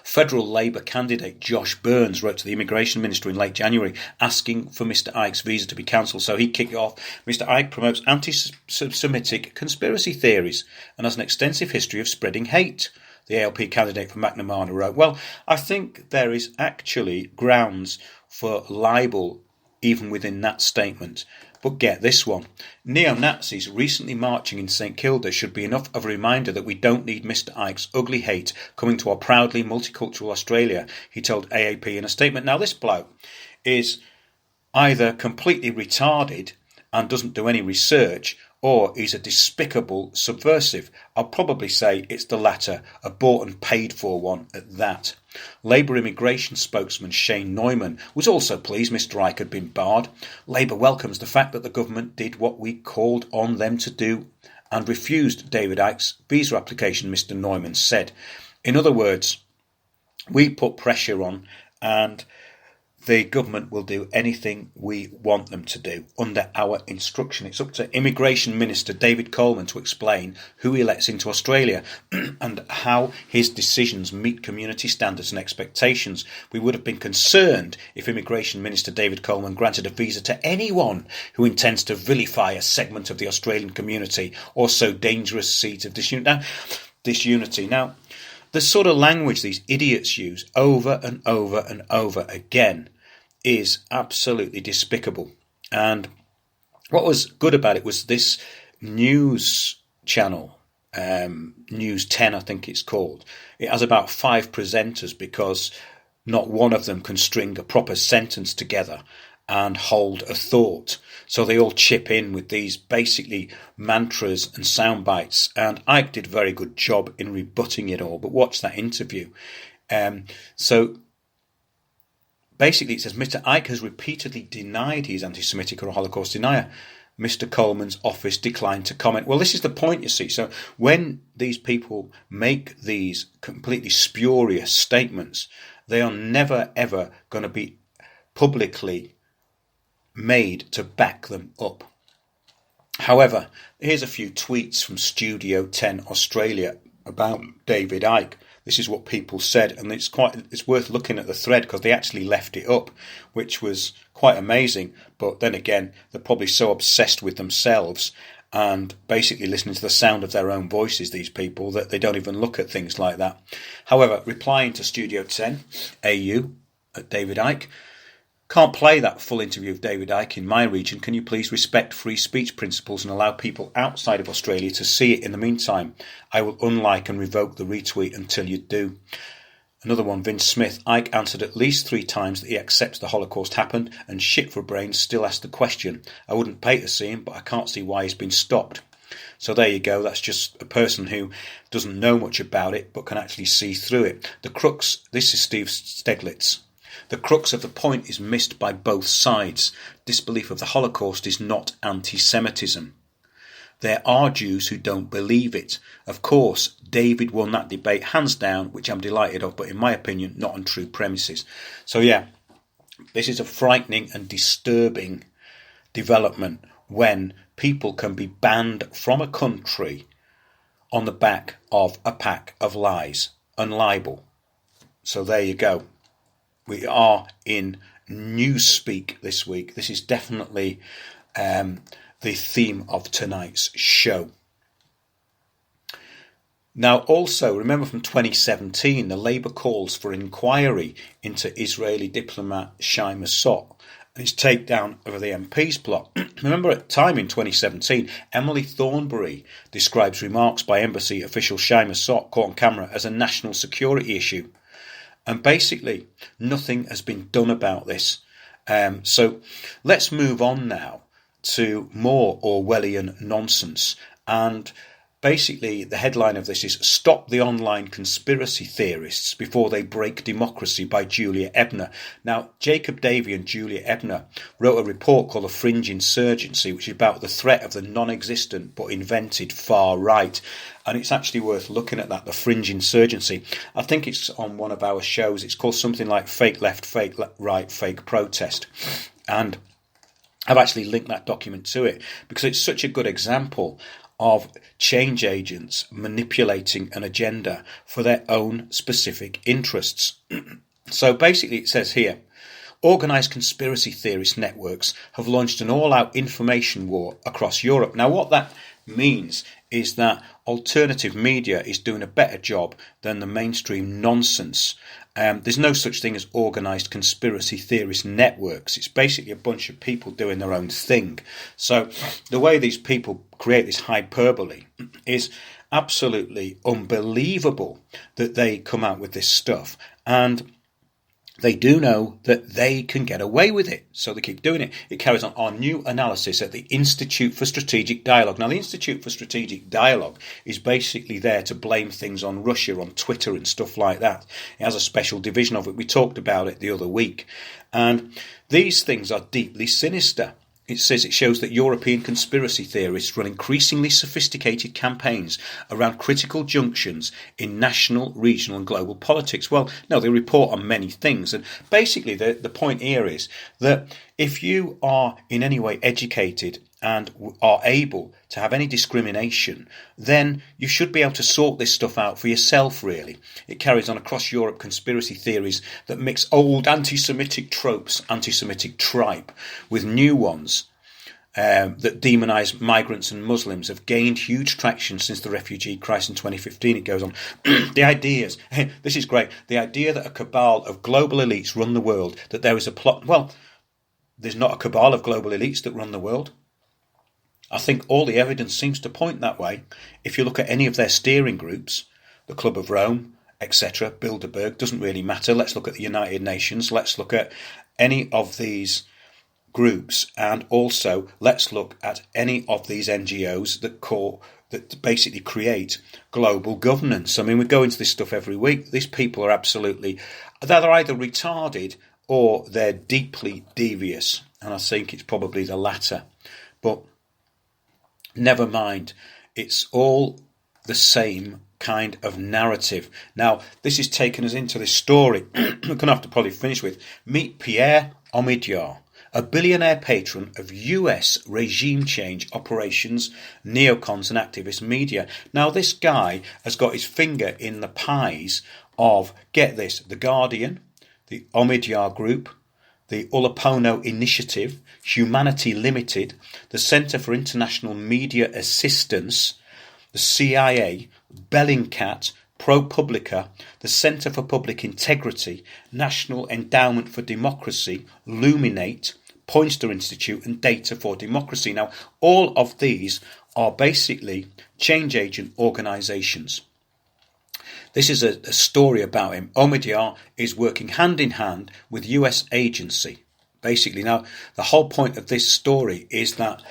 Federal Labour candidate Josh Burns wrote to the Immigration Minister in late January asking for Mr Icke's visa to be cancelled, so he kicked it off. Mr Icke promotes anti-Semitic conspiracy theories and has an extensive history of spreading hate, the ALP candidate for McNamara wrote. Well, I think there is actually grounds for libel even within that statement. But get this one. Neo-Nazis recently marching in St Kilda should be enough of a reminder that we don't need Mr Icke's ugly hate coming to our proudly multicultural Australia, he told AAP in a statement. Now, this bloke is either completely retarded and doesn't do any research, or he's a despicable subversive. I'll probably say it's the latter, a bought and paid for one at that. Labour immigration spokesman Shane Neumann was also pleased Mr Icke had been barred. Labour welcomes the fact that the government did what we called on them to do and refused David Icke's visa application, Mr Neumann said. In other words, we put pressure on and the government will do anything we want them to do under our instruction. It's up to Immigration Minister David Coleman to explain who he lets into Australia and how his decisions meet community standards and expectations. We would have been concerned if Immigration Minister David Coleman granted a visa to anyone who intends to vilify a segment of the Australian community or sow dangerous seeds of disunity. Now, the sort of language these idiots use over and over and over again is absolutely despicable. And what was good about it was this news channel, News 10 I think it's called. It has about 5 presenters because not one of them can string a proper sentence together and hold a thought. So they all chip in with these basically mantras and sound bites. And Icke did a very good job in rebutting it all. But watch that interview. So basically it says, Mr Icke has repeatedly denied he's anti-Semitic or a Holocaust denier. Mr Coleman's office declined to comment. Well, this is the point, you see. So when these people make these completely spurious statements, they are never, ever going to be publicly made to back them up. However, here's a few tweets from Studio 10 Australia about David Icke. This is what people said, and it's worth looking at the thread because they actually left it up, which was quite amazing. But then again, they're probably so obsessed with themselves and basically listening to the sound of their own voices, these people, that they don't even look at things like that. However, replying to Studio 10 AU at David Icke, can't play that full interview of David Icke in my region. Can you please respect free speech principles and allow people outside of Australia to see it in the meantime? I will unlike and revoke the retweet until you do. Another one, Vince Smith. Icke answered at least 3 times that he accepts the Holocaust happened and shit for brains still asked the question. I wouldn't pay to see him, but I can't see why he's been stopped. So there you go. That's just a person who doesn't know much about it but can actually see through it. The crux, this is Steve Steglitz. The crux of the point is missed by both sides. Disbelief of the Holocaust is not anti-Semitism. There are Jews who don't believe it. Of course, David won that debate hands down, which I'm delighted of, but in my opinion, not on true premises. So yeah, this is a frightening and disturbing development when people can be banned from a country on the back of a pack of lies and libel. So there you go. We are in Newspeak this week. This is definitely the theme of tonight's show. Now, also, remember from 2017, the Labour calls for inquiry into Israeli diplomat Shai Massot and his takedown of the MP's plot. Remember, at the time in 2017, Emily Thornberry describes remarks by embassy official Shai Massot caught on camera as a national security issue. And basically, nothing has been done about this. So let's move on now to more Orwellian nonsense. And Basically, the headline of this is "Stop the Online Conspiracy Theorists Before They Break Democracy" by Julia Ebner. Now, Jacob Davey and Julia Ebner wrote a report called The Fringe Insurgency, which is about the threat of the non-existent but invented far right. And it's actually worth looking at that, The Fringe Insurgency. I think it's on one of our shows. It's called something like Fake Left, Fake Right, Fake Protest. And I've actually linked that document to it because it's such a good example of change agents manipulating an agenda for their own specific interests. So basically it says here, organised conspiracy theorist networks have launched an all-out information war across Europe. Now what that means is that alternative media is doing a better job than the mainstream nonsense. There's no such thing as organised conspiracy theorist networks. It's basically a bunch of people doing their own thing. So the way these people create this hyperbole is absolutely unbelievable that they come out with this stuff. And they do know that they can get away with it, so they keep doing it. It carries on our new analysis at the Institute for Strategic Dialogue. Now, the Institute for Strategic Dialogue is basically there to blame things on Russia, on Twitter and stuff like that. It has a special division of it. We talked about it the other week. And these things are deeply sinister. It says it shows that European conspiracy theorists run increasingly sophisticated campaigns around critical junctions in national, regional and global politics. Well, no, they report on many things. And basically the point here is that if you are in any way educated and are able to have any discrimination, then you should be able to sort this stuff out for yourself, really. It carries on across Europe conspiracy theories that mix old anti-Semitic tropes, anti-Semitic tripe, with new ones that demonise migrants and Muslims have gained huge traction since the refugee crisis in 2015. It goes on. The ideas, this is great, the idea that a cabal of global elites run the world, that there is a plot. Well, there's not a cabal of global elites that run the world. I think all the evidence seems to point that way. If you look at any of their steering groups, the Club of Rome, etc., Bilderberg, doesn't really matter. Let's look at the United Nations. Let's look at any of these groups, and also let's look at any of these NGOs that basically create global governance. I mean, we go into this stuff every week. These people are they're either retarded or they're deeply devious, and I think it's probably the latter. But never mind, it's all the same kind of narrative. Now, this is taking us into this story we're going to have to probably finish with. Meet Pierre Omidyar, a billionaire patron of US regime change operations, neocons and activist media. Now, this guy has got his finger in the pies of, get this, The Guardian, the Omidyar Group, the Ulapono Initiative, Humanity Limited, the Centre for International Media Assistance, the CIA, Bellingcat, ProPublica, the Centre for Public Integrity, National Endowment for Democracy, Luminate, Poynter Institute and Data for Democracy. Now, all of these are basically change agent organisations. This is a story about him. Omidyar is working hand in hand with US agency. Basically, now, the whole point of this story is that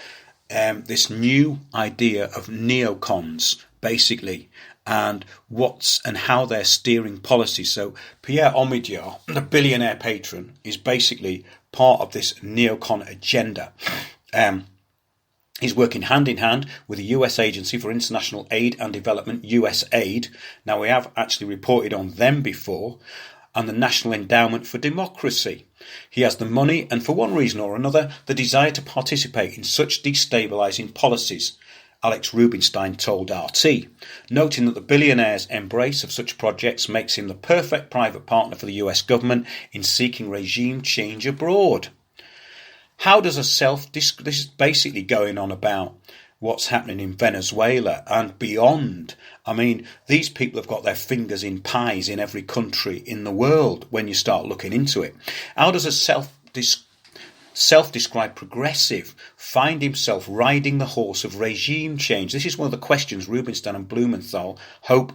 this new idea of neocons, basically, and how they're steering policy. So Pierre Omidyar, the billionaire patron, is basically part of this neocon agenda. He's working hand in hand with the US Agency for International Aid and Development, USAID. Now, we have actually reported on them before, and the National Endowment for Democracy. He has the money and, for one reason or another, the desire to participate in such destabilising policies, Alex Rubinstein told RT, noting that the billionaire's embrace of such projects makes him the perfect private partner for the US government in seeking regime change abroad. How does this is basically going on about what's happening in Venezuela and beyond. I mean, these people have got their fingers in pies in every country in the world when you start looking into it. How does a self-described progressive find himself riding the horse of regime change? This is one of the questions Rubinstein and Blumenthal hope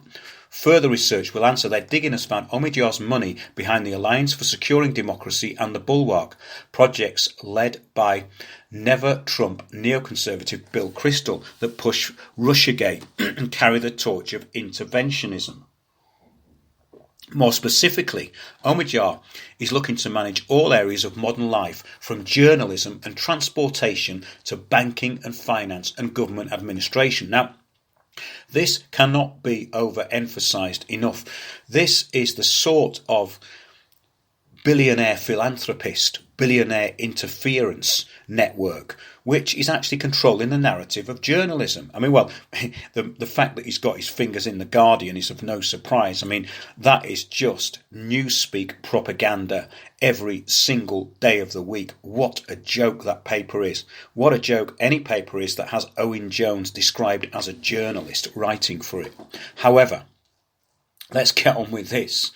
Further research will answer that digging has found Omidyar's money behind the Alliance for Securing Democracy and the Bulwark, projects led by never-Trump neoconservative Bill Kristol that push Russiagate and carry the torch of interventionism. More specifically, Omidyar is looking to manage all areas of modern life, from journalism and transportation to banking and finance and government administration. Now, this cannot be overemphasized enough. This is the sort of billionaire philanthropist, billionaire interference network, which is actually controlling the narrative of journalism. I mean, well, the fact that he's got his fingers in the Guardian is of no surprise. I mean, that is just Newspeak propaganda every single day of the week. What a joke that paper is. What a joke any paper is that has Owen Jones described as a journalist writing for it. However, let's get on with this.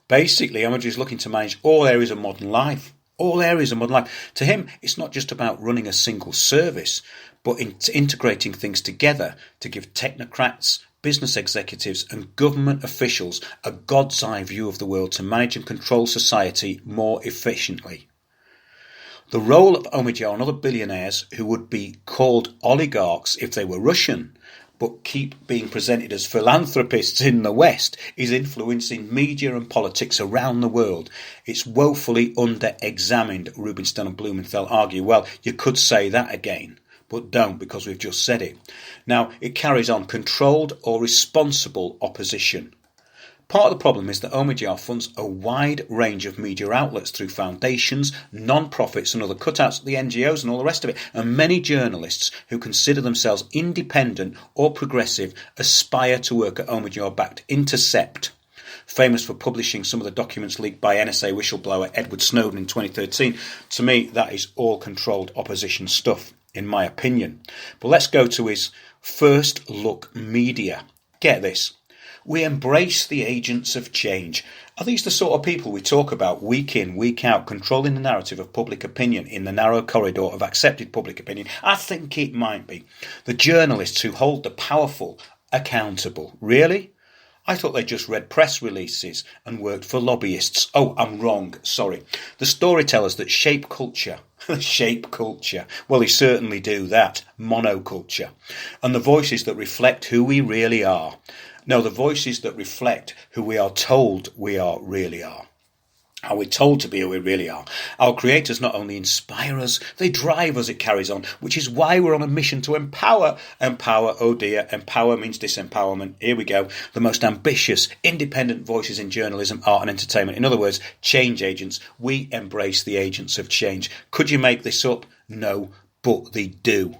Basically, Omidyar is looking to manage all areas of modern life. All areas of modern life. To him, it's not just about running a single service, but integrating things together to give technocrats, business executives and government officials a God's eye view of the world to manage and control society more efficiently. The role of Omidyar and other billionaires who would be called oligarchs if they were Russian, but keep being presented as philanthropists in the West, is influencing media and politics around the world. It's woefully under-examined, Rubinstein and Blumenthal argue. Well, you could say that again, but don't, because we've just said it. Now, it carries on controlled or responsible opposition. Part of the problem is that Omidyar funds a wide range of media outlets through foundations, non-profits and other cutouts, the NGOs and all the rest of it. And many journalists who consider themselves independent or progressive aspire to work at Omidyar-backed Intercept, famous for publishing some of the documents leaked by NSA whistleblower Edward Snowden in 2013. To me, that is all controlled opposition stuff, in my opinion. But let's go to his First Look Media. Get this. We embrace the agents of change. Are these the sort of people we talk about week in, week out, controlling the narrative of public opinion in the narrow corridor of accepted public opinion? I think it might be. The journalists who hold the powerful accountable. Really? I thought they just read press releases and worked for lobbyists. Oh, I'm wrong. Sorry. The storytellers that shape culture. Shape culture. Well, they certainly do that. Monoculture. And the voices that reflect who we really are. No, the voices that reflect who we are told we really are. Are we told to be who we really are? Our creators not only inspire us, they drive us, it carries on, which is why we're on a mission to empower. Empower, oh dear, empower means disempowerment. Here we go. The most ambitious, independent voices in journalism, art and entertainment. In other words, change agents. We embrace the agents of change. Could you make this up? No, but they do.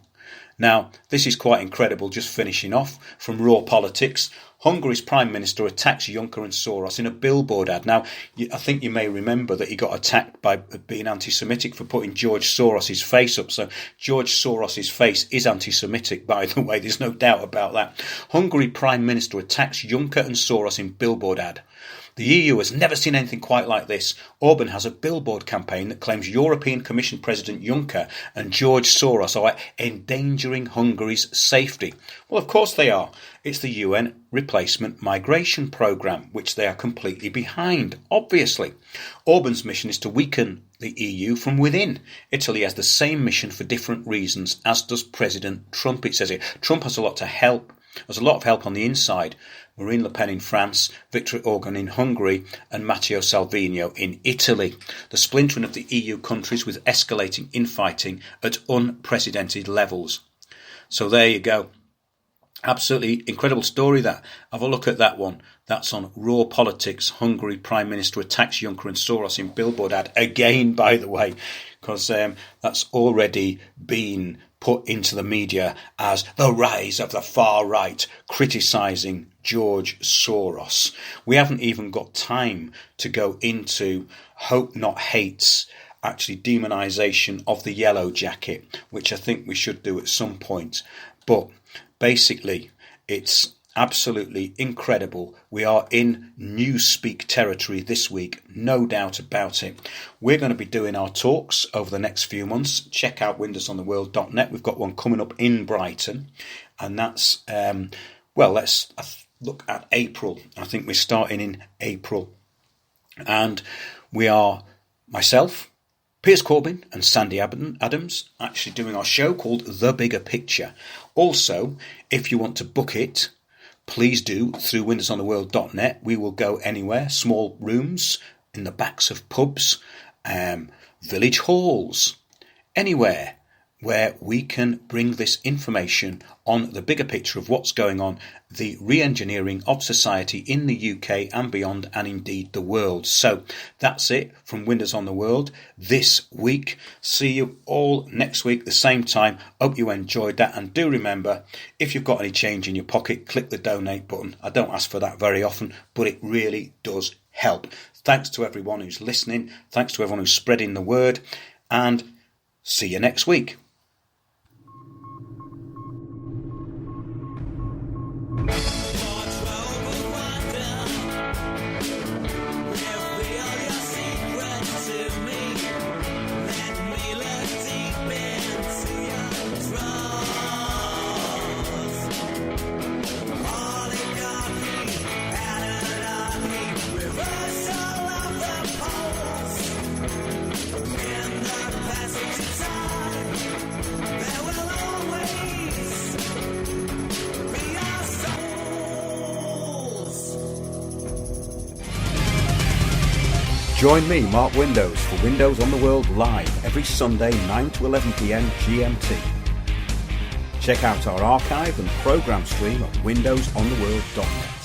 Now, this is quite incredible, just finishing off from Raw Politics. Hungary's Prime Minister attacks Juncker and Soros in a billboard ad. Now, I think you may remember that he got attacked by being anti-Semitic for putting George Soros' face up. So George Soros' face is anti-Semitic, by the way. There's no doubt about that. Hungary Prime Minister attacks Juncker and Soros in billboard ad. The EU has never seen anything quite like this. Orban has a billboard campaign that claims European Commission President Juncker and George Soros are endangering Hungary's safety. Well, of course they are. It's the UN Replacement Migration Programme, which they are completely behind, obviously. Orban's mission is to weaken the EU from within. Italy has the same mission for different reasons, as does President Trump, it says here. Trump has a lot of help on the inside. Marine Le Pen in France, Viktor Orban in Hungary and Matteo Salvini in Italy. The splintering of the EU countries with escalating infighting at unprecedented levels. So there you go. Absolutely incredible story that. Have a look at that one. That's on Raw Politics. Hungary Prime Minister attacks Juncker and Soros in billboard ad. Again, by the way, because that's already been put into the media as the rise of the far right, criticising George Soros. We haven't even got time to go into Hope Not Hate's actually demonisation of the yellow jacket, which I think we should do at some point. But basically, it's absolutely incredible. We are in Newspeak territory this week, no doubt about it. We're going to be doing our talks over the next few months. Check out windowsontheworld.net. We've got one coming up in Brighton, and that's, look at April. I think we're starting in April. And we are, myself, Piers Corbin and Sandy Adams, actually doing our show called The Bigger Picture. Also, if you want to book it, please do through windowsontheworld.net. We will go anywhere, small rooms, in the backs of pubs, village halls, anywhere where we can bring this information on the bigger picture of what's going on, the re-engineering of society in the UK and beyond, and indeed the world. So that's it from Windows on the World this week. See you all next week, the same time. Hope you enjoyed that. And do remember, if you've got any change in your pocket, click the donate button. I don't ask for that very often, but it really does help. Thanks to everyone who's listening. Thanks to everyone who's spreading the word. And see you next week. Join me, Mark Windows, for Windows on the World live every Sunday 9 to 11 p.m. GMT. Check out our archive and program stream at windowsontheworld.net.